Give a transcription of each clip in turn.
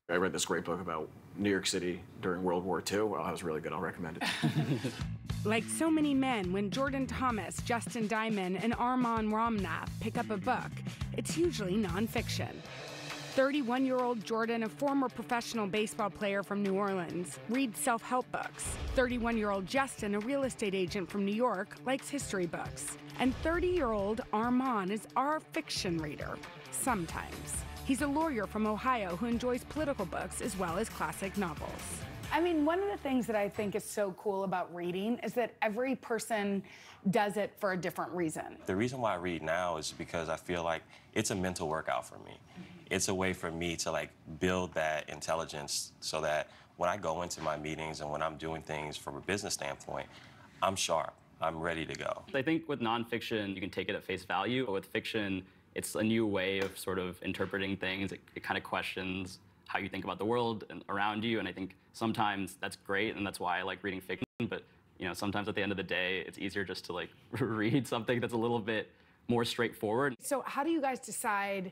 I read this great book about New York City during World War II. Well, that was really good. I'll recommend it. Like so many men, when Jordan Thomas, Justin Diamond, and Armand Ramnath pick up a book, it's usually nonfiction. 31-year-old Jordan, a former professional baseball player from New Orleans, reads self-help books. 31-year-old Justin, a real estate agent from New York, likes history books. And 30-year-old Armand is our fiction reader, sometimes. He's a lawyer from Ohio who enjoys political books as well as classic novels. I mean, one of the things that I think is so cool about reading is that every person does it for a different reason. The reason why I read now is because I feel like it's a mental workout for me. It's a way for me to build that intelligence so that when I go into my meetings and when I'm doing things from a business standpoint, I'm sharp. I'm ready to go. I think with nonfiction, you can take it at face value, but with fiction, it's a new way of sort of interpreting things. It kind of questions how you think about the world and around you, and I think sometimes that's great, and that's why I like reading fiction, but sometimes at the end of the day, it's easier just to read something that's a little bit more straightforward. So how do you guys decide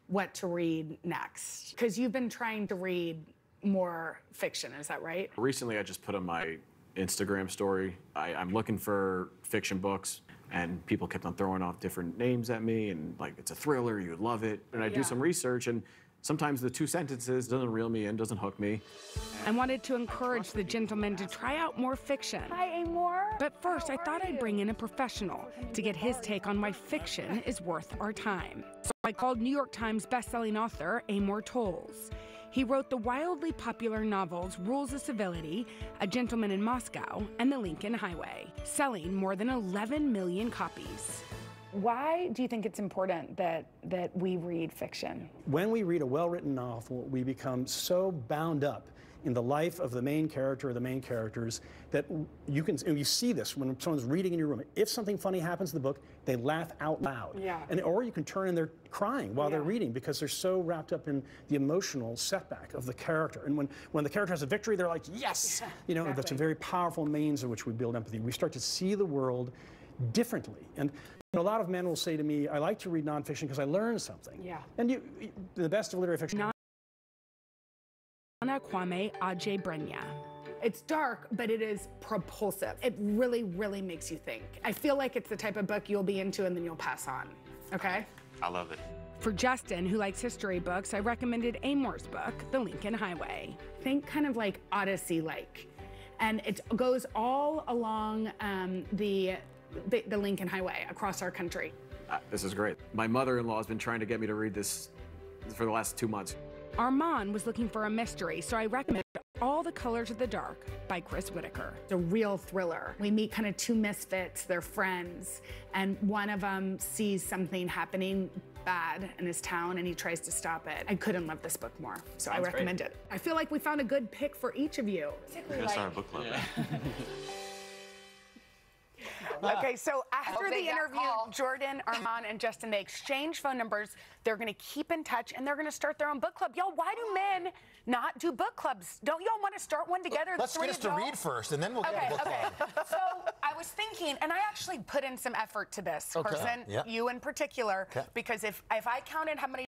what to read next? Because you've been trying to read more fiction, is that right? Recently, I just put on my Instagram story, I'm looking for fiction books, and people kept on throwing off different names at me, and it's a thriller, you would love it. And I do some research, and sometimes the 2 sentences doesn't reel me in, doesn't hook me. I wanted to encourage the gentleman to try out more fiction. Hi, Amor. But first, I thought I'd bring in a professional to get his take on why fiction is worth our time. So I called New York Times bestselling author Amor Towles. He wrote the wildly popular novels Rules of Civility, A Gentleman in Moscow, and The Lincoln Highway, selling more than 11 million copies. Why do you think it's important that we read fiction? When we read a well-written novel, we become so bound up in the life of the main character or the main characters that you see this when someone's reading in your room. If something funny happens in the book, they laugh out loud. Yeah. Or you can turn and they're crying while they're reading because they're so wrapped up in the emotional setback of the character. And when the character has a victory, they're like, yes! Exactly. That's a very powerful means in which we build empathy. We start to see the world differently. And a lot of men will say to me, I like to read nonfiction because I learn something. Yeah. And the best of literary fiction. Nana Kwame Adjei-Brenyah. It's dark, but it is propulsive. It really, really makes you think. I feel like it's the type of book you'll be into and then you'll pass on, okay? I love it. For Justin, who likes history books, I recommended Amor's book, The Lincoln Highway. Think kind of like Odyssey-like. And it goes all along the Lincoln Highway across our country. This is great. My mother-in-law has been trying to get me to read this for the last 2 months. Armand was looking for a mystery, so I recommended All the Colors of the Dark by Chris Whitaker. It's a real thriller. We meet kind of 2 misfits, they're friends, and one of them sees something happening bad in his town and he tries to stop it. I couldn't love this book more, so I recommend it. I feel like we found a good pick for each of you. We're gonna start a book club. Okay, so after the interview, Jordan, Armand, and Justin, they exchange phone numbers. They're going to keep in touch, and they're going to start their own book club. Y'all, why do men not do book clubs? Don't y'all want to start one together? Let's get us to read first, and then we'll get a book club. So I was thinking, and I actually put in some effort to this person, you in particular, because if I counted how many